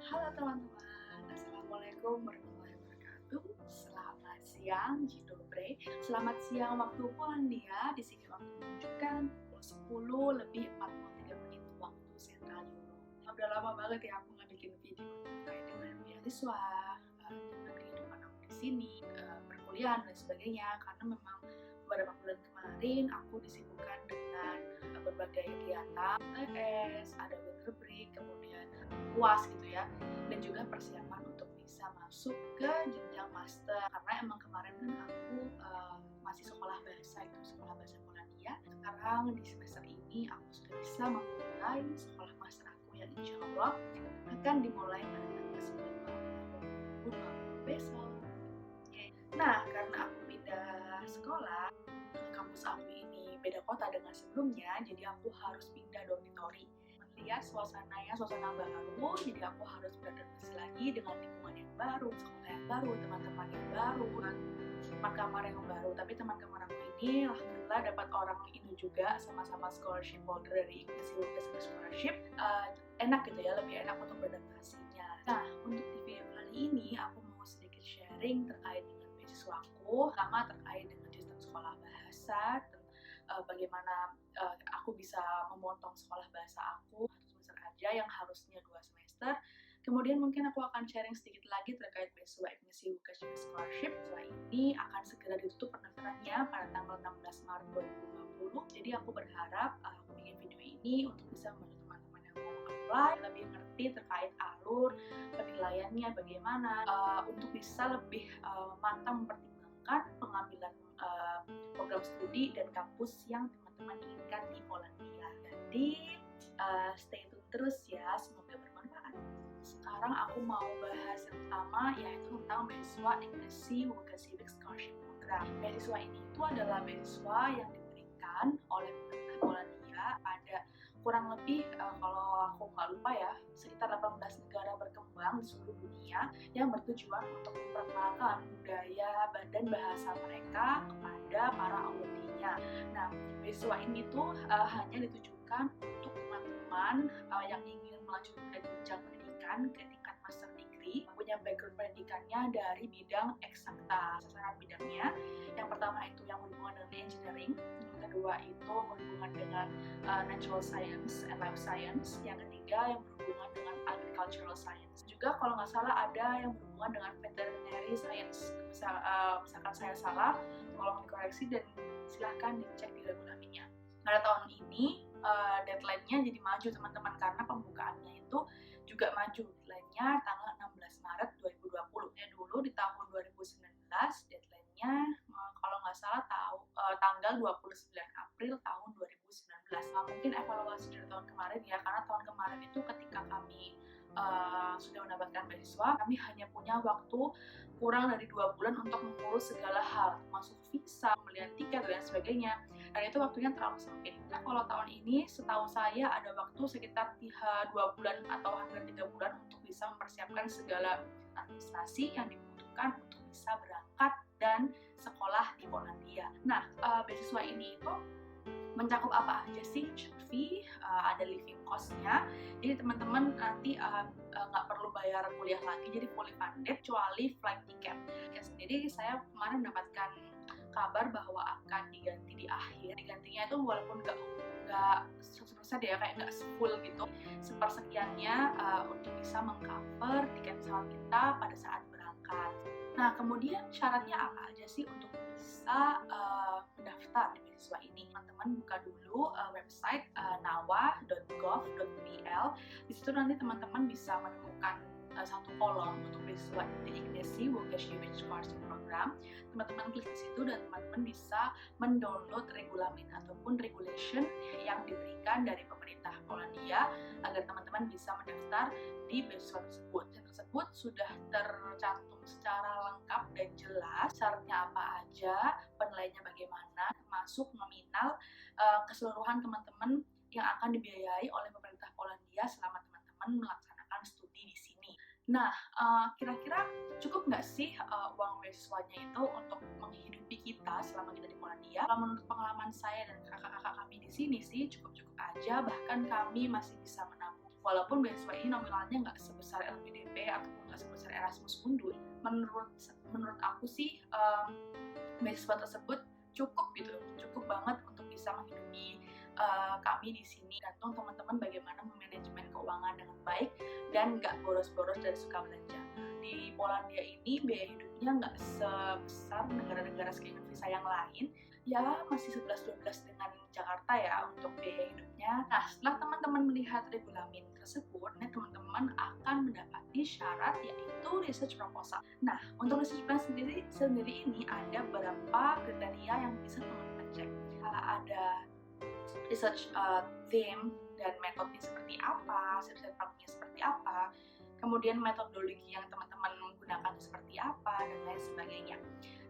Halo teman-teman, Assalamualaikum warahmatullahi wabarakatuh. Selamat siang, Dzień dobry. Selamat siang waktu Polandia. Di sini waktu menunjukkan pukul 10 lebih 43 menit waktu sentral Euro. Udah lama banget ya aku nggak bikin video terkait dengan beasiswa, tentang kehidupan aku di sini, perkuliahan dan sebagainya. Karena memang beberapa bulan kemarin aku disibukkan dengan berbagai kegiatan, TS, ada winter break, kemudian UAS gitu ya, dan juga persiapan untuk bisa masuk ke jenjang master. Karena emang kemarin kan aku masih sekolah bahasa Polandia. Sekarang di semester ini aku sudah bisa memulai sekolah master aku yang insya Allah akan dimulai pada tanggal 9 Maret 2020 besok. Nah, karena aku pindah sekolah, kampus aku ini beda kota dengan sebelumnya, jadi aku harus pindah dormitory. Melihat suasananya, suasana baru, jadi aku harus beradaptasi lagi dengan lingkungan yang baru, sekolah yang baru, teman-teman yang baru, tempat kamar yang baru. Tapi teman kamar aku ini, alhamdulillah dapat orang ini juga, sama-sama scholarship holder dari Ignatius Business Scholarship. Enak gitu ya, lebih enak untuk beradaptasinya. Nah, untuk di video kali ini, aku mau sedikit sharing terkait dengan beasiswaku, sama terkait dengan sistem sekolah bahasa, bagaimana aku bisa memotong sekolah bahasa aku 1 semester aja yang harusnya 2 semester. Kemudian mungkin aku akan sharing sedikit lagi terkait beasiswa Ignatius Business Scholarship. Setelah ini akan segera ditutup pendaftarannya pada tanggal 16 Maret 2020. Jadi aku berharap aku bikin video ini untuk bisa membantu teman-teman yang mau apply lebih ngerti terkait alur penilaiannya bagaimana, untuk bisa lebih matang mempertimbangkan pengambilan program studi dan kampus yang teman-teman inginkan di Polandia. Jadi stay tune terus ya, semoga bermanfaat. Sekarang aku mau bahas yang pertama, yaitu tentang beasiswa Ignatius Business Scholarship Program. Beasiswa ini itu adalah beasiswa yang diberikan oleh pemerintah Polandia pada kurang lebih, kalau aku nggak lupa ya, sekitar 18 negara berkembang di seluruh dunia yang bertujuan untuk memperkenalkan budaya dan bahasa mereka kepada para audiensnya. Nah, beasiswa ini tuh hanya ditujukan untuk teman-teman yang ingin melanjutkan jenjang pendidikan ke tingkat master degree, punya background pendidikannya dari bidang eksakta. Sasaran bidangnya, yang pertama itu yang berhubungan dengan engineering, yang kedua itu berhubungan dengan natural science and life science, yang ketiga yang berhubungan dengan agricultural science. Juga kalau nggak salah ada yang berhubungan dengan veterinary science. Misalkan saya salah, tolong dikoreksi dan silahkan dicek di regulaminnya. Pada tahun ini deadline-nya jadi maju teman-teman, karena pembukaannya itu juga maju. Deadline-nya tanggal 16 Maret 2020. Ya, dulu di tahun 2019 deadline-nya kalau nggak salah tanggal 29 April tahun 2019. Mungkin evaluasi dari tahun kemarin ya, karena tahun kemarin itu ketika kami sudah mendapatkan beasiswa, kami hanya punya waktu kurang dari 2 bulan untuk mengurus segala hal, termasuk visa, pembelian tiket, dan sebagainya. Dan itu waktunya terlalu sempit. Nah, kalau tahun ini setahu saya ada waktu sekitar 2 bulan atau hampir 3 bulan untuk bisa mempersiapkan segala administrasi yang dibutuhkan untuk bisa berangkat dan sekolah di Polandia. Nah, beasiswa ini itu mencakup apa aja sih? Fee, ada living cost-nya, jadi teman-teman nanti nggak perlu bayar kuliah lagi, jadi fully funded kecuali flight ticket. Ya, sendiri saya kemarin mendapatkan kabar bahwa akan diganti di akhir. Digantinya itu walaupun nggak 100% ya, kayak nggak full gitu, sepersekiannya untuk bisa mengcover tiket pesawat kita pada saat berangkat. Nah, kemudian syaratnya apa aja sih untuk bisa mendaftar di beasiswa ini? Teman-teman buka dulu website nawa.gov.bl. Di situ nanti teman-teman bisa menemukan satu kolom untuk beasiswa di Ignatius Business Scholarship Program. Teman-teman klik di situ dan teman-teman bisa mendownload regulamin ataupun regulation yang diberikan dari pemerintah Polandia agar teman-teman bisa mendaftar di beasiswa tersebut. Yang tersebut sudah tercantum secara lengkap dan jelas syaratnya apa aja, penilaiannya bagaimana, termasuk nominal keseluruhan teman-teman yang akan dibiayai oleh pemerintah Polandia selama teman-teman melaksanakan studi di sini. Nah, kira-kira cukup nggak sih uang beasiswanya itu untuk menghidupi kita selama kita di Polandia? Kalau menurut pengalaman saya dan kakak-kakak kami di sini sih cukup-cukup aja, bahkan kami masih bisa menabung. walaupun beasiswa ini nominalnya nggak sebesar LPDP ataupun nggak sebesar Erasmus Mundus, menurut aku sih beasiswa tersebut cukup banget untuk bisa menghidupi kami di sini. Gantung teman-teman bagaimana memanajemen keuangan dengan baik dan nggak boros-boros dari suka belanja. Di Polandia ini biaya hidupnya nggak sebesar negara-negara Skandinavia yang lain, ya masih 11-12 dengan Jakarta ya untuk biaya hidupnya. Nah, setelah teman-teman melihat regulamin tersebut, teman-teman akan mendapati syarat yaitu research proposal. Nah, untuk research plan sendiri ini ada beberapa kriteria yang bisa teman-teman cek. Ada research theme dan metodenya seperti apa, research partnya seperti apa, kemudian metodologi yang teman-teman menggunakan seperti apa, dan lain sebagainya.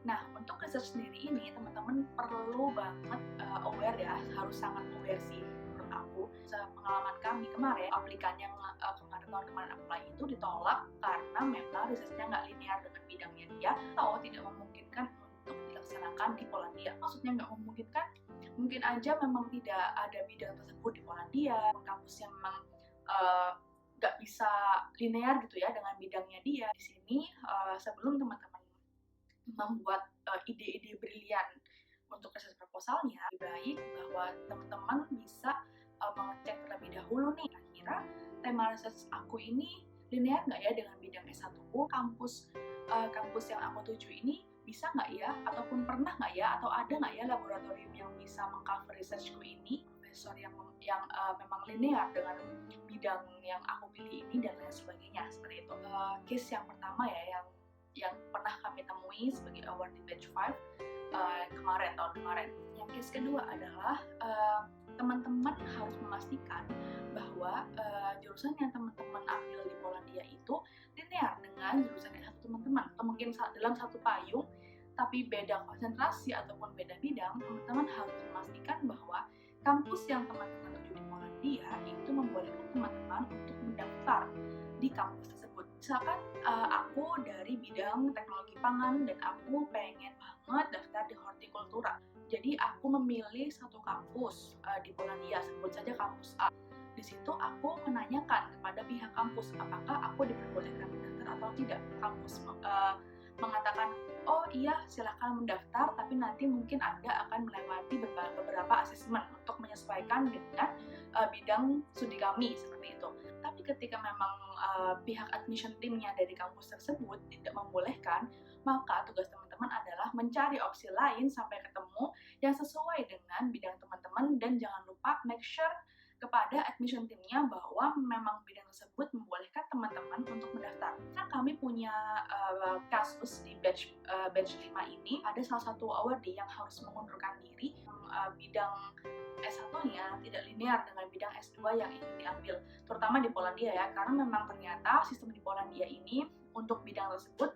Nah, untuk research sendiri ini teman-teman perlu banget aware ya, harus sangat aware sih menurut aku. Pengalaman kami kemarin, aplikan yang tahun kemarin apply itu ditolak karena memang researchnya nggak linear dengan bidangnya dia, atau tidak memungkinkan untuk dilaksanakan di Polandia. Maksudnya nggak memungkinkan, mungkin aja memang tidak ada bidang tersebut di Polandia, kampusnya memang nggak bisa linear gitu ya dengan bidangnya dia. Di sini sebelum teman-teman membuat ide-ide brilian untuk research proposalnya, lebih baik bahwa teman-teman bisa mengecek terlebih dahulu nih, kira-kira tema research aku ini linear nggak ya dengan bidang S1ku, kampus yang aku tuju ini bisa nggak ya, ataupun pernah nggak ya, atau ada nggak ya laboratorium yang bisa mengcover researchku ini, profesor yang memang linear dengan bidang yang aku pilih ini, dan lain sebagainya. Seperti itu. Case yang pertama ya, yang pernah kami temui sebagai award di batch 5 tahun kemarin. Yang case kedua adalah teman-teman harus memastikan bahwa jurusan yang teman-teman ambil di Polandia itu linear dengan jurusan S1 teman-teman, atau mungkin dalam satu payung tapi beda konsentrasi ataupun beda bidang. Teman-teman harus memastikan bahwa kampus yang teman-teman tuju di Polandia itu membolehkan teman-teman untuk mendaftar di kampus tersebut. Misalkan aku dari bidang teknologi pangan dan aku pengen banget daftar di hortikultura. Jadi aku memilih satu kampus di Polandia, sebut saja kampus A. Di situ aku menanyakan kepada pihak kampus apakah aku diperbolehkan mendaftar atau tidak. Kampus mengatakan, oh iya silahkan mendaftar, tapi nanti mungkin Anda akan melewati beberapa asesmen untuk menyesuaikan dengan bidang studi kami, seperti itu. Tapi ketika memang pihak admission teamnya dari kampus tersebut tidak membolehkan, maka tugas teman-teman adalah mencari opsi lain sampai ketemu yang sesuai dengan bidang teman-teman, dan jangan lupa make sure kepada admission teamnya bahwa memang bidang tersebut membolehkan teman-teman untuk mendaftar. Kan kami punya kasus di batch 5 ini, ada salah satu awardee yang harus mengundurkan diri, bidang S1-nya tidak linear dengan bidang S2 yang ingin diambil, terutama di Polandia ya, karena memang ternyata sistem di Polandia ini untuk bidang tersebut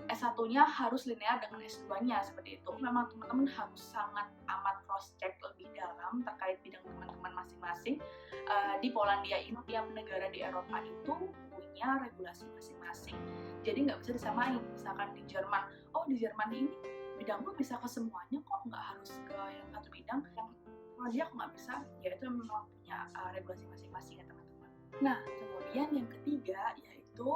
S1-nya harus linear dengan S2-nya, seperti itu. Memang teman-teman harus sangat amat cross-check lebih dalam terkait bidang teman-teman masing-masing. Di Polandia ini, tiap negara di Eropa itu punya regulasi masing-masing. Jadi nggak bisa disamain. Misalkan di Jerman, oh di Jerman ini bidangku bisa ke semuanya kok, nggak harus ke yang satu bidang. Yang Polandia kok nggak bisa, ya itu memang punya regulasi masing-masing ya teman-teman. Nah, kemudian yang ketiga yaitu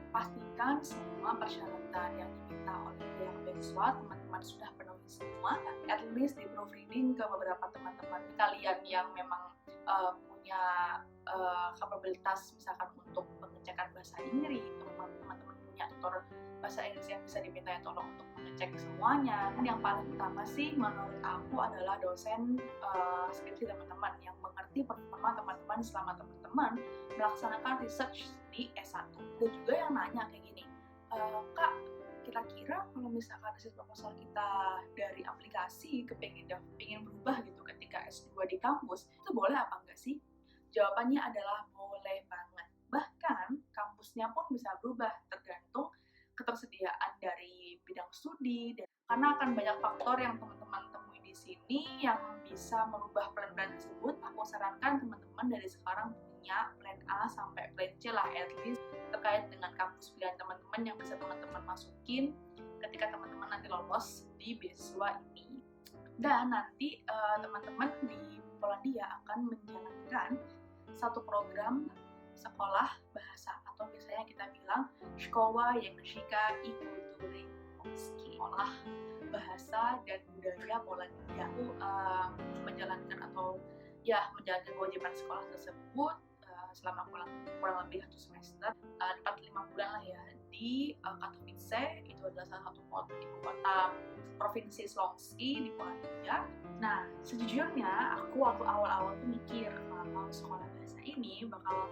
pastikan semua persyaratan yang diminta oleh pihak beasiswa teman-teman sudah penuhi semua. At least di proofreading ke beberapa teman-teman kalian yang memang punya kapabilitas misalkan untuk pengecekan bahasa Inggris, teman-teman punya tutor bahasa Inggris yang bisa diminta ya tolong untuk mengecek semuanya. Dan yang paling utama sih menurut aku adalah dosen skripsi teman-teman yang mengerti performa teman-teman selama teman-teman melaksanakan research di S1. Dan juga yang nanya kayak gini, Kak, kira-kira kalau misalkan research proposal kita dari aplikasi pengen berubah gitu ketika S2 di kampus, itu boleh apa enggak sih? Jawabannya adalah boleh banget. Bahkan kampusnya pun bisa berubah tergantung ketersediaan dari bidang studi, dan karena akan banyak faktor yang teman-teman temui di sini yang bisa merubah plan-plan tersebut. Aku sarankan teman-teman dari sekarang punya plan A sampai plan C lah, at least terkait dengan kampus pilihan teman-teman yang bisa teman-teman masukin ketika teman-teman nanti lolos di beasiswa ini. Dan nanti teman-teman di Polandia akan menjalankan satu program sekolah bahasa atau biasanya kita bilang Szkoła Języka i Kultury Polskiej, sekolah bahasa dan budaya Polandia. Aku menjalankan menjalankan kewajiban sekolah tersebut selama kurang lebih 1 semester, 4-5 bulan lah ya, di Katowice. Itu adalah salah satu ibu kota provinsi Śląski di Polandia. Nah, sejujurnya aku waktu awal-awal tuh mikir kalau sekolah bahasa ini bakal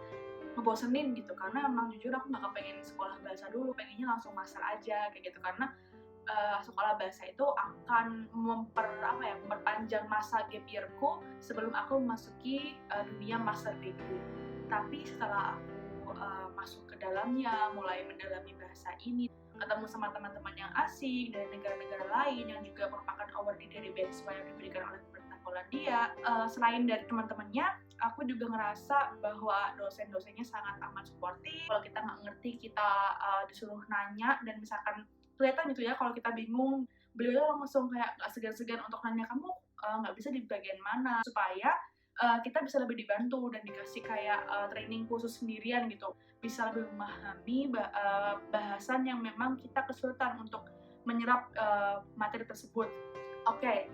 ngebosenin gitu, karena emang jujur aku nggak kepengen sekolah bahasa dulu, pengennya langsung master aja kayak gitu, karena sekolah bahasa itu akan memperpanjang masa gap year-ku sebelum aku memasuki dunia master degree. Tapi setelah aku masuk ke dalamnya, mulai mendalami bahasa ini, ketemu sama teman-teman yang asing dari negara-negara lain yang juga merupakan awardee dari beasiswa yang diberikan oleh pemerintah Polandia. Selain dari teman-temannya, aku juga ngerasa bahwa dosen-dosennya sangat amat suportif. Kalau kita nggak ngerti, kita disuruh nanya, dan misalkan kelihatan gitu ya kalau kita bingung, beliau langsung kayak nggak segan-segan untuk nanya, kamu nggak bisa di bagian mana, supaya kita bisa lebih dibantu dan dikasih kayak training khusus sendirian gitu, bisa lebih memahami bahasan yang memang kita kesulitan untuk menyerap materi tersebut. Oke.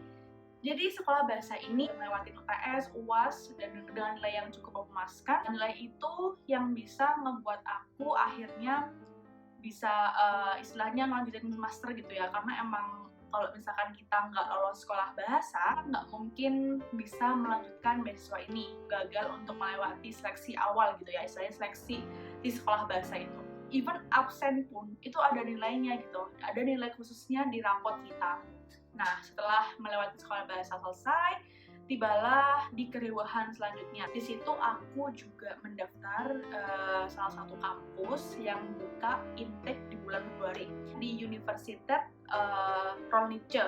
Jadi sekolah bahasa ini melewati UTS, UAS, dan dengan nilai yang cukup memuaskan. Nilai itu yang bisa ngebuat aku akhirnya bisa istilahnya melanjutin master gitu ya, karena emang kalau misalkan kita nggak lolos sekolah bahasa, nggak mungkin bisa melanjutkan beasiswa ini, gagal untuk melewati seleksi awal gitu ya, istilahnya seleksi di sekolah bahasa itu. Even absen pun itu ada nilainya gitu, ada nilai khususnya di rapot kita. Nah, setelah melewati sekolah bahasa selesai, tibalah di keriuhan selanjutnya. Di situ aku juga mendaftar salah satu kampus yang buka intake di bulan Februari di Universitas Rolnicze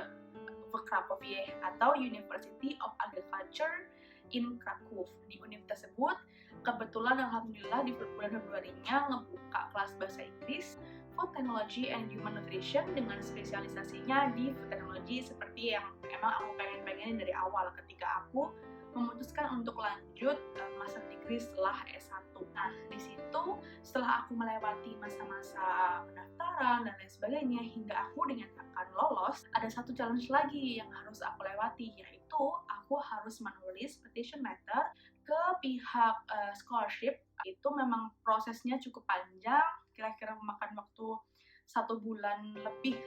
v Krakowie atau University of Agriculture in Kraków. Di universitas tersebut kebetulan alhamdulillah di bulan Februarinya ngebuka kelas bahasa Inggris, Food Technology and Human Nutrition, dengan spesialisasinya di Food Technology seperti yang emang aku pengen-pengenin dari awal ketika aku memutuskan untuk lanjut master degree setelah S1. Nah, di situ setelah aku melewati masa-masa pendaftaran dan lain sebagainya hingga aku dinyatakan lolos, ada satu challenge lagi yang harus aku lewati, yaitu aku harus menulis petition letter ke pihak scholarship. Itu memang prosesnya cukup panjang, kira-kira memakan waktu 1 bulan lebih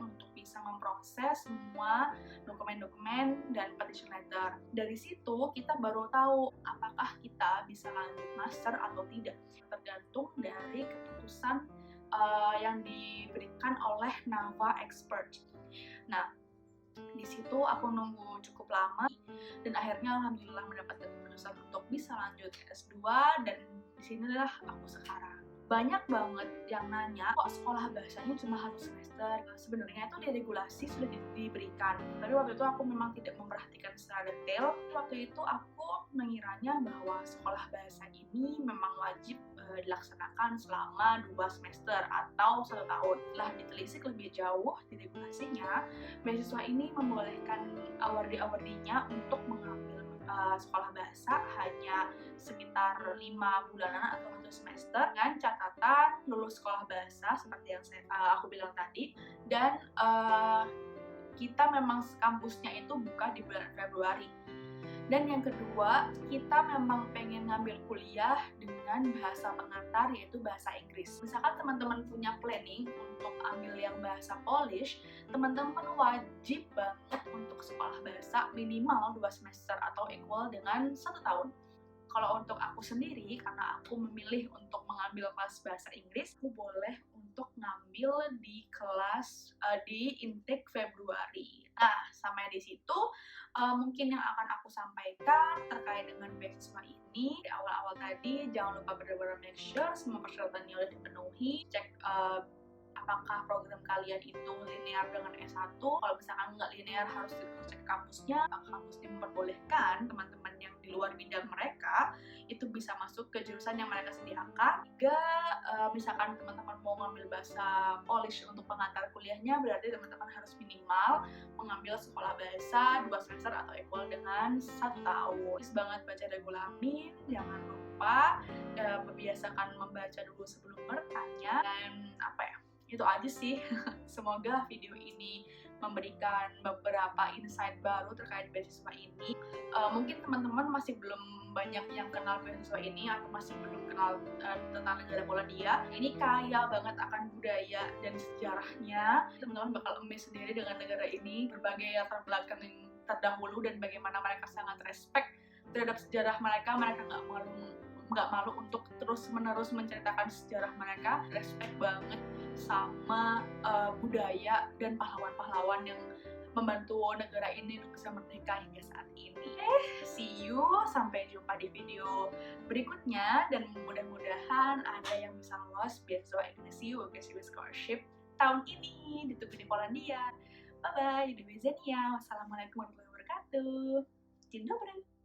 untuk bisa memproses semua dokumen-dokumen dan petition letter. Dari situ kita baru tahu apakah kita bisa lanjut master atau tidak, tergantung dari keputusan yang diberikan oleh NAVA Expert. Nah, di situ aku nunggu cukup lama dan akhirnya alhamdulillah mendapatkan keputusan untuk bisa lanjut S2, dan disinilah aku sekarang. Banyak banget yang nanya, kok sekolah bahasanya cuma harus semester? Sebenarnya itu di regulasi sudah diberikan, tapi waktu itu aku memang tidak memperhatikan secara detail. Waktu itu aku mengiranya bahwa sekolah bahasa ini memang wajib dilaksanakan selama 2 semester atau 1 tahun. Setelah ditelisik lebih jauh di regulasinya, beasiswa ini membolehkan awardee-awardee-nya untuk mengambil sekolah bahasa hanya sekitar 5 bulanan atau 1 semester dengan catatan lulus sekolah bahasa seperti yang aku bilang tadi, dan kita memang kampusnya itu buka di bulan Februari. Dan yang kedua, kita memang pengen ngambil kuliah dengan bahasa pengantar, yaitu bahasa Inggris. Misalkan teman-teman punya planning untuk ambil yang bahasa Polish, teman-teman wajib banget untuk sekolah bahasa minimal 2 semester atau equal dengan 1 tahun. Kalau untuk aku sendiri, karena aku memilih untuk mengambil kelas bahasa Inggris, aku boleh untuk ngambil di kelas di intake Februari. Nah, sampai di situ mungkin yang akan aku sampaikan terkait dengan beasiswa ini. Di awal-awal tadi, jangan lupa benar-benar make sure semua persyaratannya udah dipenuhi, cek apakah program kalian itu linear dengan S1. Kalau misalkan nggak linear harus cek kampusnya, apakah kampusnya memperbolehkan teman-teman yang di luar bidang mereka itu bisa masuk ke jurusan yang mereka sediakan. Jika misalkan teman-teman mau ngambil bahasa Polish untuk pengantar kuliahnya, berarti teman-teman harus minimal mengambil sekolah bahasa 2 semester atau equal dengan 1 tahun. Please banget baca regulamin, jangan lupa membiasakan membaca dulu sebelum bertanya, dan itu aja sih. Semoga video ini memberikan beberapa insight baru terkait beasiswa ini. Mungkin teman-teman masih belum banyak yang kenal beasiswa ini atau masih belum kenal tentang negara Polandia. Ini kaya banget akan budaya dan sejarahnya. Teman-teman bakal amazed sendiri dengan negara ini, berbagai latar belakang yang terdahulu dan bagaimana mereka sangat respect terhadap sejarah mereka. Mereka nggak malu untuk terus-menerus menceritakan sejarah mereka. Respect banget sama budaya dan pahlawan-pahlawan yang membantu negara ini untuk bisa merdeka hingga saat ini. See you, sampai jumpa di video berikutnya, dan mudah-mudahan ada yang bisa lolos beasiswa Ignacio Beasiswa Scholarship tahun ini. Ditunggu di Polandia. Bye bye, di Zenia. Wassalamualaikum warahmatullahi wabarakatuh. Dzień dobry.